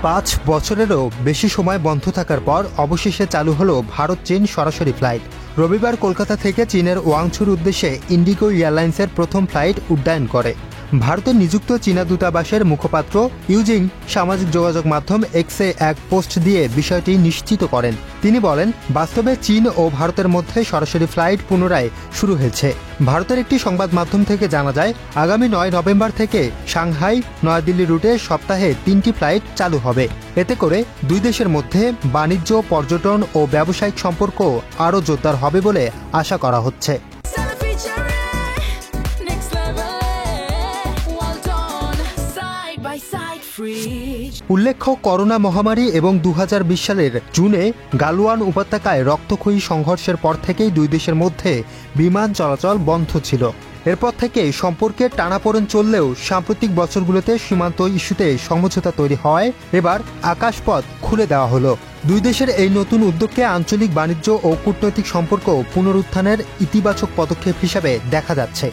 5 বছরেরও বেশি সময় বন্ধ থাকার পর অবশেষে চালু হলো ভারত চীন সরাসরি ফ্লাইট। রবিবার কলকাতা থেকে চীনের ওয়াংচুর উদ্দেশ্যে ইন্ডিগো এয়ারলাইন্সের প্রথম ফ্লাইট উড্ডয়ন করে। ভারতে নিযুক্ত চীনা দূতাবাসের মুখপাত্র ইউজিং সামাজিক যোগাযোগ মাধ্যম এক্সে এক পোস্ট দিয়ে বিষয়টি নিশ্চিত করেন। তিনি বলেন, বাস্তবে চীন ও ভারতের মধ্যে সরাসরি ফ্লাইট পুনরায় শুরু হয়েছে। ভারতের একটি সংবাদ মাধ্যম থেকে জানা যায়, আগামী 9 নভেম্বর থেকে সাংহাই নয়াদিল্লি রুটে সপ্তাহে 3টি ফ্লাইট চালু হবে। এতে করে দুই দেশের মধ্যে বাণিজ্য, পর্যটন ও ব্যবসায়িক সম্পর্ক আরও জোরদার হবে বলে আশা করা হচ্ছে। উল্লেখ্য, করোনা মহামারী এবং 2020 সালের জুনে গালওয়ান উপত্যকায় রক্তক্ষয়ী সংঘর্ষের পর থেকেই দুই দেশের মধ্যে বিমান চলাচল বন্ধ ছিল। এরপর থেকে সম্পর্কে টানাপোড়েন চললেও সাম্প্রতিক বছরগুলোতে সীমান্ত ইস্যুতে সমঝোতা তৈরি হওয়ায় এবার আকাশপথ খুলে দেওয়া হলো। দুই দেশের এই নতুন উদ্যোগকে আঞ্চলিক বাণিজ্য ও কূটনৈতিক সম্পর্ক পুনরুত্থানের ইতিবাচক পদক্ষেপ হিসেবে দেখা যাচ্ছে।